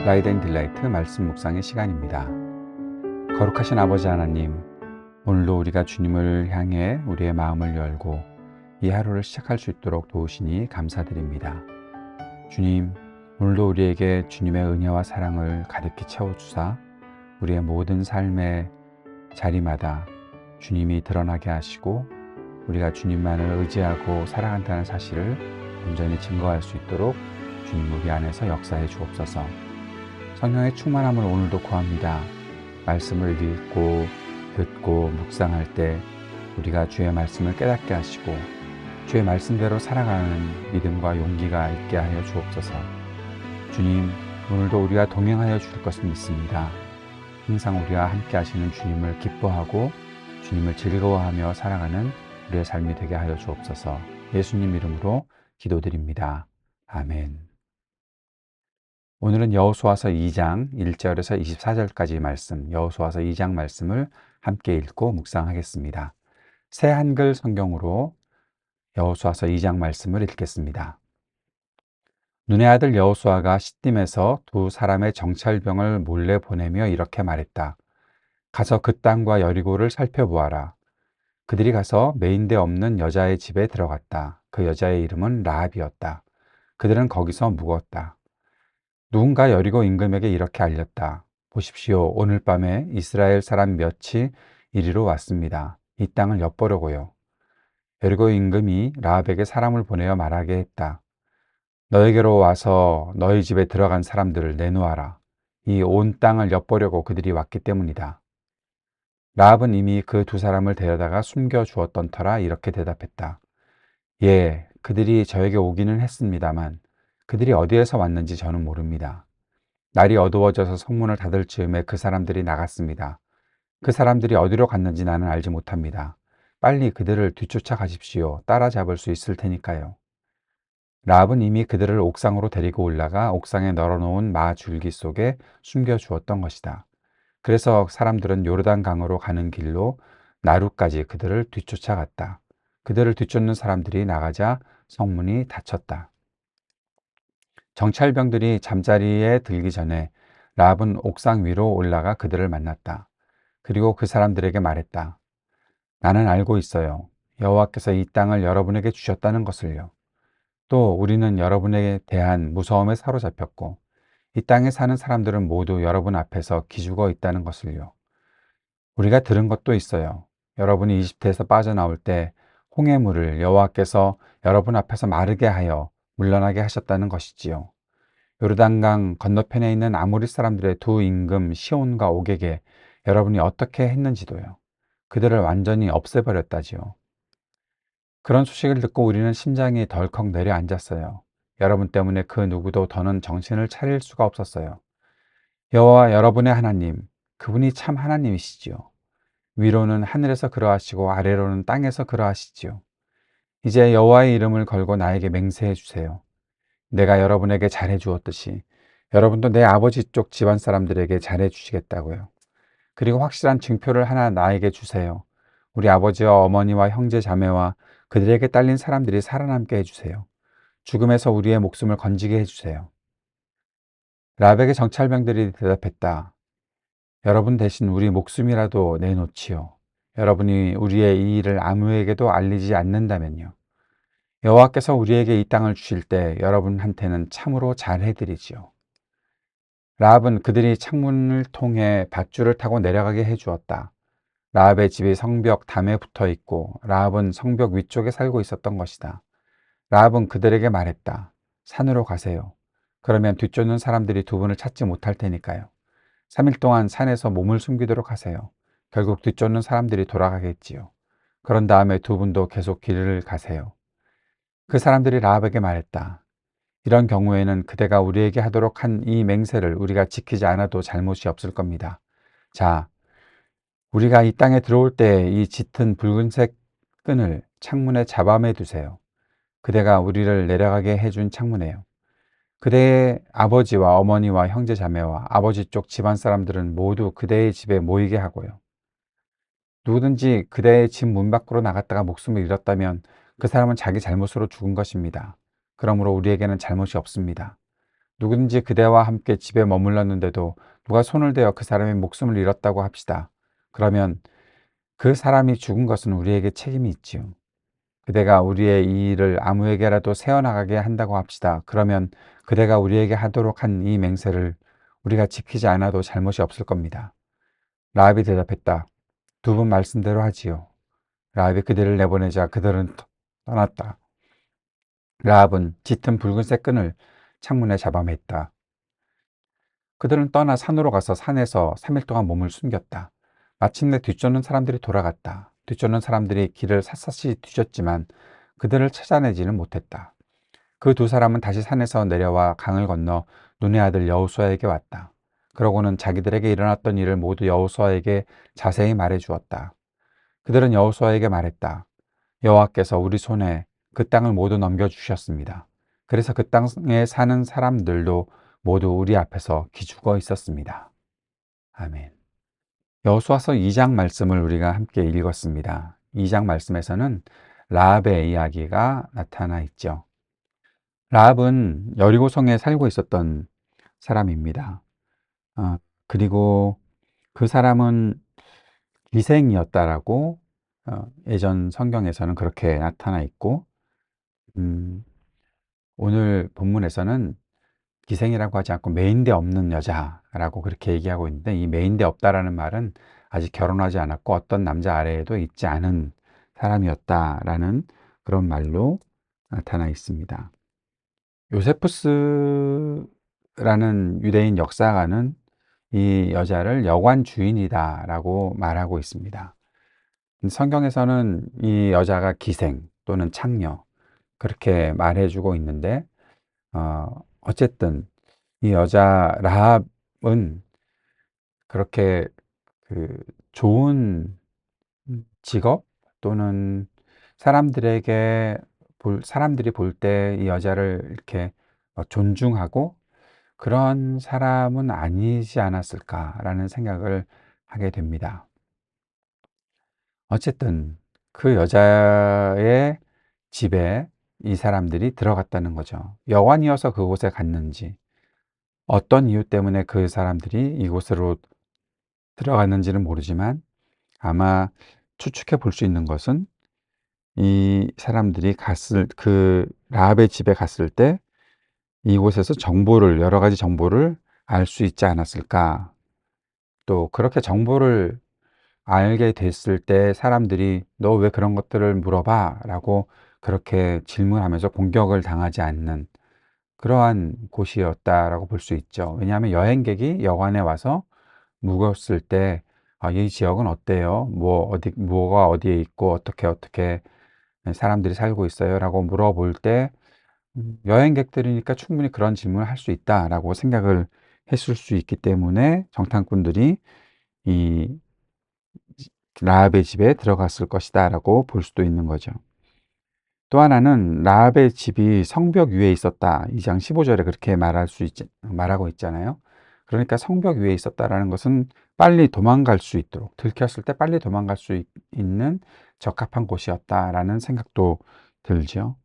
라이드 앤 딜라이트 말씀 묵상의 시간입니다. 거룩하신 아버지 하나님, 오늘도 우리가 주님을 향해 우리의 마음을 열고 이 하루를 시작할 수 있도록 도우시니 감사드립니다. 주님, 오늘도 우리에게 주님의 은혜와 사랑을 가득히 채워주사 우리의 모든 삶의 자리마다 주님이 드러나게 하시고 우리가 주님만을 의지하고 살아간다는 사실을 온전히 증거할 수 있도록 주님 우리 안에서 역사해 주옵소서. 성령의 충만함을 오늘도 구합니다. 말씀을 읽고 듣고 묵상할 때 우리가 주의 말씀을 깨닫게 하시고 주의 말씀대로 살아가는 믿음과 용기가 있게 하여 주옵소서. 주님, 오늘도 우리가 동행하여 주실 것을 믿습니다. 항상 우리와 함께 하시는 주님을 기뻐하고 주님을 즐거워하며 살아가는 우리의 삶이 되게 하여 주옵소서. 예수님 이름으로 기도드립니다. 아멘. 오늘은 여호수아서 2장 1절에서 24절까지 말씀, 여호수아서 2장 말씀을 함께 읽고 묵상하겠습니다. 새 한글 성경으로 여호수아서 2장 말씀을 읽겠습니다. 눈의 아들 여호수아가 시딤에서 두 사람의 정찰병을 몰래 보내며 이렇게 말했다. 가서 그 땅과 여리고를 살펴보아라. 그들이 가서 메인데 없는 여자의 집에 들어갔다. 그 여자의 이름은 라합이었다. 그들은 거기서 묵었다. 누군가 여리고 임금에게 이렇게 알렸다. 보십시오. 오늘 밤에 이스라엘 사람 몇이 이리로 왔습니다. 이 땅을 엿보려고요. 여리고 임금이 라합에게 사람을 보내어 말하게 했다. 너에게로 와서 너희 집에 들어간 사람들을 내놓아라. 이 온 땅을 엿보려고 그들이 왔기 때문이다. 라합은 이미 그 두 사람을 데려다가 숨겨 주었던 터라 이렇게 대답했다. 예, 그들이 저에게 오기는 했습니다만 그들이 어디에서 왔는지 저는 모릅니다. 날이 어두워져서 성문을 닫을 즈음에 그 사람들이 나갔습니다. 그 사람들이 어디로 갔는지 나는 알지 못합니다. 빨리 그들을 뒤쫓아 가십시오. 따라잡을 수 있을 테니까요. 라합은 이미 그들을 옥상으로 데리고 올라가 옥상에 널어놓은 마 줄기 속에 숨겨 주었던 것이다. 그래서 사람들은 요르단 강으로 가는 길로 나루까지 그들을 뒤쫓아갔다. 그들을 뒤쫓는 사람들이 나가자 성문이 닫혔다. 정찰병들이 잠자리에 들기 전에 라합은 옥상 위로 올라가 그들을 만났다. 그리고 그 사람들에게 말했다. 나는 알고 있어요. 여호와께서 이 땅을 여러분에게 주셨다는 것을요. 또 우리는 여러분에 대한 무서움에 사로잡혔고 이 땅에 사는 사람들은 모두 여러분 앞에서 기죽어 있다는 것을요. 우리가 들은 것도 있어요. 여러분이 이집트에서 빠져나올 때 홍해물을 여호와께서 여러분 앞에서 마르게 하여 물러나게 하셨다는 것이지요. 요르단강 건너편에 있는 아모리 사람들의 두 임금 시온과 옥에게 여러분이 어떻게 했는지도요. 그들을 완전히 없애버렸다지요. 그런 소식을 듣고 우리는 심장이 덜컥 내려앉았어요. 여러분 때문에 그 누구도 더는 정신을 차릴 수가 없었어요. 여호와 여러분의 하나님, 그분이 참 하나님이시지요. 위로는 하늘에서 그러하시고 아래로는 땅에서 그러하시지요. 이제 여호와의 이름을 걸고 나에게 맹세해 주세요. 내가 여러분에게 잘해 주었듯이 여러분도 내 아버지 쪽 집안 사람들에게 잘해 주시겠다고요. 그리고 확실한 증표를 하나 나에게 주세요. 우리 아버지와 어머니와 형제 자매와 그들에게 딸린 사람들이 살아남게 해주세요. 죽음에서 우리의 목숨을 건지게 해주세요. 라합에게 정찰병들이 대답했다. 여러분 대신 우리 목숨이라도 내놓지요. 여러분이 우리의 이 일을 아무에게도 알리지 않는다면요. 여호와께서 우리에게 이 땅을 주실 때 여러분한테는 참으로 잘해드리지요. 라합은 그들이 창문을 통해 밧줄을 타고 내려가게 해주었다. 라합의 집이 성벽 담에 붙어 있고 라합은 성벽 위쪽에 살고 있었던 것이다. 라합은 그들에게 말했다. 산으로 가세요. 그러면 뒤쫓는 사람들이 두 분을 찾지 못할 테니까요. 3일 동안 산에서 몸을 숨기도록 하세요. 결국 뒤쫓는 사람들이 돌아가겠지요. 그런 다음에 두 분도 계속 길을 가세요. 그 사람들이 라합에게 말했다. 이런 경우에는 그대가 우리에게 하도록 한 이 맹세를 우리가 지키지 않아도 잘못이 없을 겁니다. 자, 우리가 이 땅에 들어올 때 이 짙은 붉은색 끈을 창문에 잡아매 두세요. 그대가 우리를 내려가게 해준 창문에요. 그대의 아버지와 어머니와 형제 자매와 아버지 쪽 집안 사람들은 모두 그대의 집에 모이게 하고요. 누구든지 그대의 집 문 밖으로 나갔다가 목숨을 잃었다면 그 사람은 자기 잘못으로 죽은 것입니다. 그러므로 우리에게는 잘못이 없습니다. 누구든지 그대와 함께 집에 머물렀는데도 누가 손을 대어 그 사람의 목숨을 잃었다고 합시다. 그러면 그 사람이 죽은 것은 우리에게 책임이 있지요. 그대가 우리의 이 일을 아무에게라도 세워나가게 한다고 합시다. 그러면 그대가 우리에게 하도록 한 이 맹세를 우리가 지키지 않아도 잘못이 없을 겁니다. 라합이 대답했다. 두 분 말씀대로 하지요. 라합이 그들을 내보내자 그들은 떠났다. 라합은 짙은 붉은색 끈을 창문에 잡아맸다. 그들은 떠나 산으로 가서 산에서 3일 동안 몸을 숨겼다. 마침내 뒤쫓는 사람들이 돌아갔다. 뒤쫓는 사람들이 길을 샅샅이 뒤졌지만 그들을 찾아내지는 못했다. 그 두 사람은 다시 산에서 내려와 강을 건너 눈의 아들 여호수아에게 왔다. 그러고는 자기들에게 일어났던 일을 모두 여호수아에게 자세히 말해 주었다. 그들은 여호수아에게 말했다. 여호와께서 우리 손에 그 땅을 모두 넘겨주셨습니다. 그래서 그 땅에 사는 사람들도 모두 우리 앞에서 기죽어 있었습니다. 아멘. 여호수아서 2장 말씀을 우리가 함께 읽었습니다. 2장 말씀에서는 라합의 이야기가 나타나 있죠. 라합은 여리고성에 살고 있었던 사람입니다. 그리고 그 사람은 기생이었다라고 예전 성경에서는 그렇게 나타나 있고, 음, 오늘 본문에서는 기생이라고 하지 않고 메인데 없는 여자라고 그렇게 얘기하고 있는데, 이 메인데 없다라는 말은 아직 결혼하지 않았고 어떤 남자 아래에도 있지 않은 사람이었다라는 그런 말로 나타나 있습니다. 요세푸스라는 유대인 역사가는 이 여자를 여관 주인이다라고 말하고 있습니다. 성경에서는 이 여자가 기생 또는 창녀 그렇게 말해주고 있는데, 어쨌든 이 여자 라합은 그렇게 그 좋은 직업 또는 사람들이 볼 때 이 여자를 이렇게 존중하고 그런 사람은 아니지 않았을까라는 생각을 하게 됩니다. 어쨌든 그 여자의 집에 이 사람들이 들어갔다는 거죠. 여관이어서 그곳에 갔는지, 어떤 이유 때문에 그 사람들이 이곳으로 들어갔는지는 모르지만 아마 추측해 볼 수 있는 것은 이 사람들이 그 라합의 집에 갔을 때 이곳에서 여러 가지 정보를 알 수 있지 않았을까. 또 그렇게 정보를 알게 됐을 때 사람들이 너 왜 그런 것들을 물어봐? 라고 그렇게 질문하면서 공격을 당하지 않는 그러한 곳이었다라고 볼 수 있죠. 왜냐하면 여행객이 여관에 와서 묵었을 때 이 지역은 어때요? 뭐가 어디에 있고 어떻게 사람들이 살고 있어요? 라고 물어볼 때 여행객들이니까 충분히 그런 질문을 할 수 있다라고 생각을 했을 수 있기 때문에 정탐꾼들이 이 라합의 집에 들어갔을 것이다라고 볼 수도 있는 거죠. 또 하나는 라합의 집이 성벽 위에 있었다. 2장 15절에 그렇게 말하고 있잖아요. 그러니까 성벽 위에 있었다라는 것은 빨리 도망갈 수 있도록, 들켰을 때 빨리 도망갈 수 있는 적합한 곳이었다라는 생각도 들죠.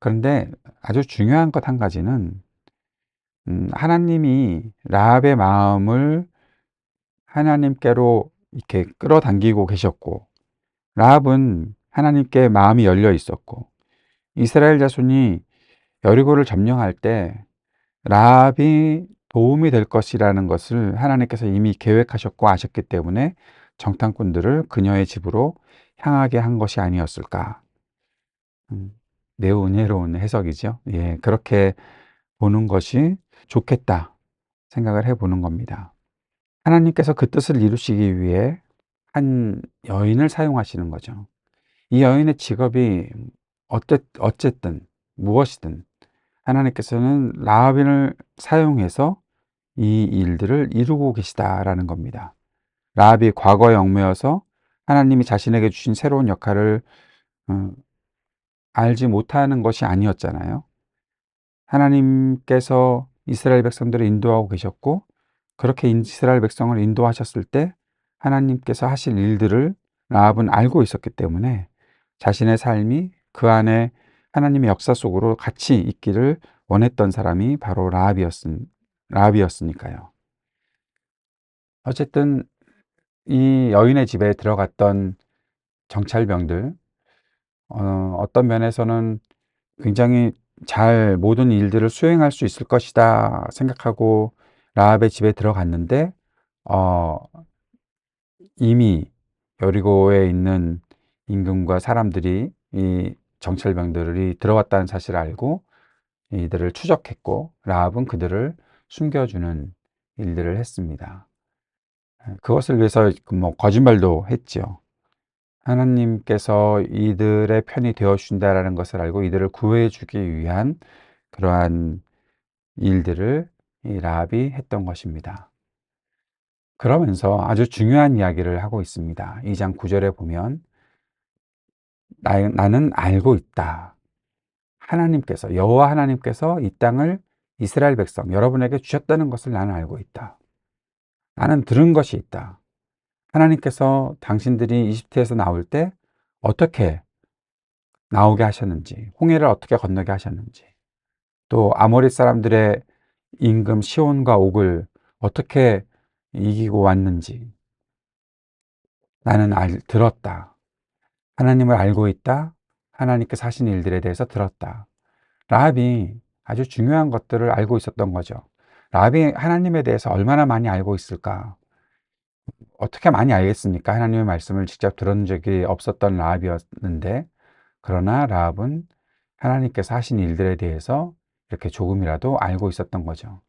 그런데 아주 중요한 것 한 가지는 하나님이 라합의 마음을 하나님께로 이렇게 끌어당기고 계셨고, 라합은 하나님께 마음이 열려 있었고, 이스라엘 자손이 여리고를 점령할 때 라합이 도움이 될 것이라는 것을 하나님께서 이미 계획하셨고 아셨기 때문에 정탐꾼들을 그녀의 집으로 향하게 한 것이 아니었을까. 매우 은혜로운 해석이죠. 예, 그렇게 보는 것이 좋겠다 생각을 해보는 겁니다. 하나님께서 그 뜻을 이루시기 위해 한 여인을 사용하시는 거죠. 이 여인의 직업이 어쨌든 무엇이든 하나님께서는 라합인을 사용해서 이 일들을 이루고 계시다라는 겁니다. 라합이 과거에 얽매여서 하나님이 자신에게 주신 새로운 역할을 어, 알지 못하는 것이 아니었잖아요. 하나님께서 이스라엘 백성들을 인도하고 계셨고, 그렇게 이스라엘 백성을 인도하셨을 때 하나님께서 하실 일들을 라합은 알고 있었기 때문에 자신의 삶이 그 안에 하나님의 역사 속으로 같이 있기를 원했던 사람이 바로 라합이었으니까요. 어쨌든 이 여인의 집에 들어갔던 정찰병들, 어떤 면에서는 굉장히 잘 모든 일들을 수행할 수 있을 것이다 생각하고 라합의 집에 들어갔는데, 어, 이미 여리고에 있는 임금과 사람들이 이 정찰병들이 들어왔다는 사실을 알고 이들을 추적했고, 라합은 그들을 숨겨주는 일들을 했습니다. 그것을 위해서 뭐 거짓말도 했지요. 하나님께서 이들의 편이 되어 주신다라는 것을 알고 이들을 구해 주기 위한 그러한 일들을 이 라합이 했던 것입니다. 그러면서 아주 중요한 이야기를 하고 있습니다. 2장 9절에 보면 나는 알고 있다. 여호와 하나님께서 이 땅을 이스라엘 백성 여러분에게 주셨다는 것을 나는 알고 있다. 나는 들은 것이 있다. 하나님께서 당신들이 이집트에서 나올 때 어떻게 나오게 하셨는지, 홍해를 어떻게 건너게 하셨는지, 또 아모리 사람들의 임금 시온과 옥을 어떻게 이기고 왔는지 나는 들었다. 하나님을 알고 있다. 하나님께서 하신 일들에 대해서 들었다. 라합이 아주 중요한 것들을 알고 있었던 거죠. 라합이 하나님에 대해서 얼마나 많이 알고 있을까? 어떻게 많이 알겠습니까? 하나님의 말씀을 직접 들은 적이 없었던 라합이었는데, 그러나 라합은 하나님께서 하신 일들에 대해서 이렇게 조금이라도 알고 있었던 거죠.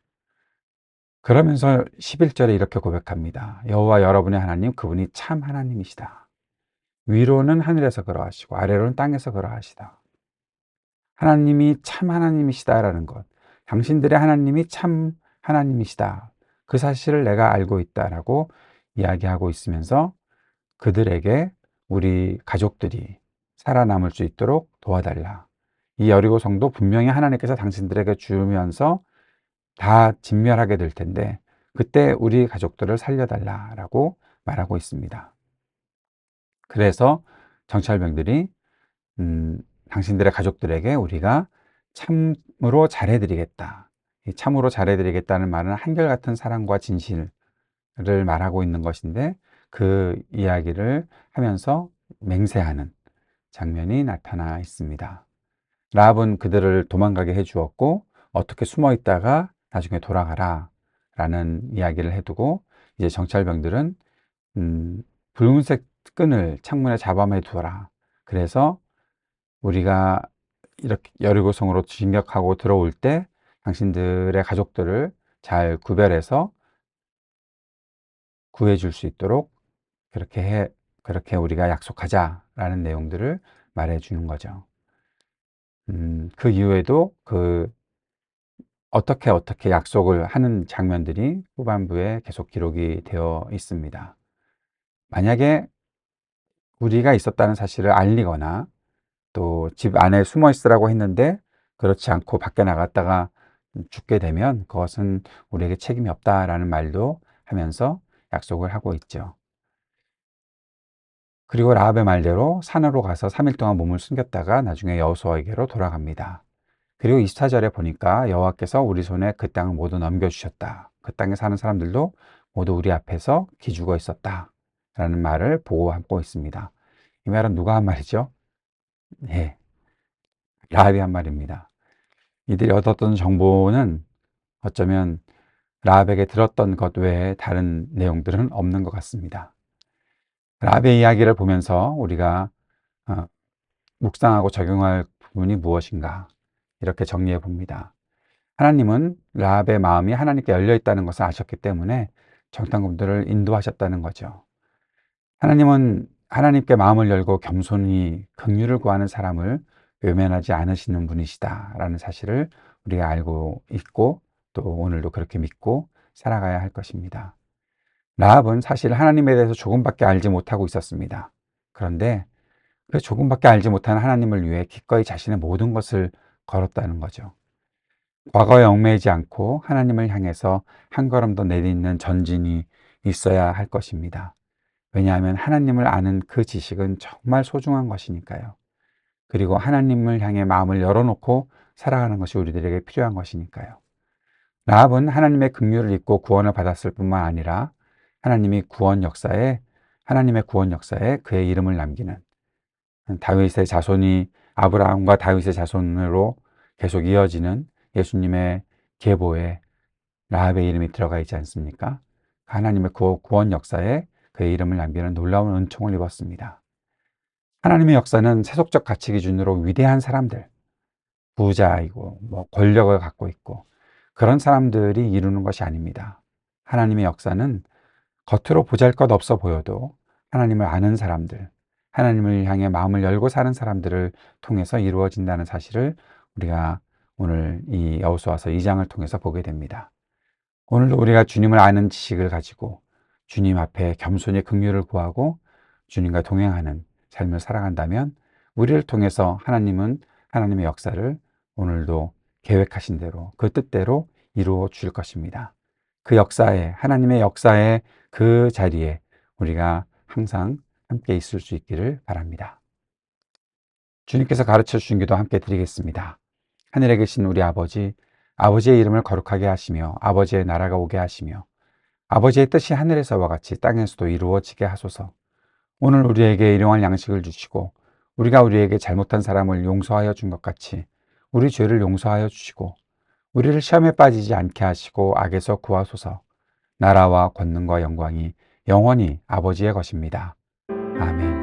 그러면서 11절에 이렇게 고백합니다. 여호와 여러분의 하나님, 그분이 참 하나님이시다. 위로는 하늘에서 걸어가시고 아래로는 땅에서 걸어가시다. 하나님이 참 하나님이시다라는 것, 당신들의 하나님이 참 하나님이시다. 그 사실을 내가 알고 있다라고 이야기하고 있으면서 그들에게 우리 가족들이 살아남을 수 있도록 도와달라. 이 여리고 성도 분명히 하나님께서 당신들에게 주면서 다 진멸하게 될 텐데 그때 우리 가족들을 살려달라라고 말하고 있습니다. 그래서 정찰병들이 당신들의 가족들에게 우리가 참으로 잘해드리겠다. 이 참으로 잘해드리겠다는 말은 한결같은 사랑과 진실을 말하고 있는 것인데 그 이야기를 하면서 맹세하는 장면이 나타나 있습니다. 라합은 그들을 도망가게 해주었고 어떻게 숨어 있다가 나중에 돌아가라 라는 이야기를 해두고 이제 정찰병들은 붉은색 끈을 창문에 잡아매 두어라. 그래서 우리가 이렇게 여리고성으로 진격하고 들어올 때 당신들의 가족들을 잘 구별해서 구해줄 수 있도록 그렇게 우리가 약속하자라는 내용들을 말해주는 거죠. 그 이후에도 어떻게 약속을 하는 장면들이 후반부에 계속 기록이 되어 있습니다. 만약에 우리가 있었다는 사실을 알리거나 또 집 안에 숨어 있으라고 했는데 그렇지 않고 밖에 나갔다가 죽게 되면 그것은 우리에게 책임이 없다라는 말도 하면서 약속을 하고 있죠. 그리고 라합의 말대로 산으로 가서 3일 동안 몸을 숨겼다가 나중에 여호수아에게로 돌아갑니다. 그리고 24절에 보니까 여호와께서 우리 손에 그 땅을 모두 넘겨주셨다. 그 땅에 사는 사람들도 모두 우리 앞에서 기죽어 있었다. 라는 말을 보고하고 있습니다. 이 말은 누가 한 말이죠? 예, 라합이 한 말입니다. 이들이 얻었던 정보는 어쩌면 라합에게 들었던 것 외에 다른 내용들은 없는 것 같습니다. 라합의 이야기를 보면서 우리가 어, 묵상하고 적용할 부분이 무엇인가 이렇게 정리해 봅니다. 하나님은 라합의 마음이 하나님께 열려 있다는 것을 아셨기 때문에 정탐꾼들을 인도하셨다는 거죠. 하나님은 하나님께 마음을 열고 겸손히 긍휼을 구하는 사람을 외면하지 않으시는 분이시다라는 사실을 우리가 알고 있고 또 오늘도 그렇게 믿고 살아가야 할 것입니다. 라합은 사실 하나님에 대해서 조금밖에 알지 못하고 있었습니다. 그런데 그 조금밖에 알지 못하는 하나님을 위해 기꺼이 자신의 모든 것을 걸었다는 거죠. 과거에 얽매이지 않고 하나님을 향해서 한 걸음 더 내딛는 전진이 있어야 할 것입니다. 왜냐하면 하나님을 아는 그 지식은 정말 소중한 것이니까요. 그리고 하나님을 향해 마음을 열어놓고 살아가는 것이 우리들에게 필요한 것이니까요. 라합은 하나님의 긍휼을 입고 구원을 받았을 뿐만 아니라 하나님의 구원 역사에 그의 이름을 남기는 다윗의 자손이 아브라함과 다윗의 자손으로 계속 이어지는 예수님의 계보에 라합의 이름이 들어가 있지 않습니까? 하나님의 구원 역사에 그의 이름을 남기는 놀라운 은총을 입었습니다. 하나님의 역사는 세속적 가치 기준으로 위대한 사람들, 부자이고 권력을 갖고 있고 그런 사람들이 이루는 것이 아닙니다. 하나님의 역사는 겉으로 보잘것없어 보여도 하나님을 아는 사람들, 하나님을 향해 마음을 열고 사는 사람들을 통해서 이루어진다는 사실을 우리가 오늘 이 여호수아서 2장을 통해서 보게 됩니다. 오늘도 우리가 주님을 아는 지식을 가지고 주님 앞에 겸손히 긍휼을 구하고 주님과 동행하는 삶을 살아간다면 우리를 통해서 하나님은 하나님의 역사를 오늘도 계획하신 대로 그 뜻대로 이루어 줄 것입니다. 그 역사에, 하나님의 역사에 그 자리에 우리가 항상 함께 있을 수 있기를 바랍니다. 주님께서 가르쳐 주신 기도 함께 드리겠습니다. 하늘에 계신 우리 아버지, 아버지의 이름을 거룩하게 하시며 아버지의 나라가 오게 하시며 아버지의 뜻이 하늘에서와 같이 땅에서도 이루어지게 하소서. 오늘 우리에게 일용할 양식을 주시고 우리가 우리에게 잘못한 사람을 용서하여 준 것 같이 우리 죄를 용서하여 주시고 우리를 시험에 빠지지 않게 하시고 악에서 구하소서. 나라와 권능과 영광이 영원히 아버지의 것입니다. 아멘.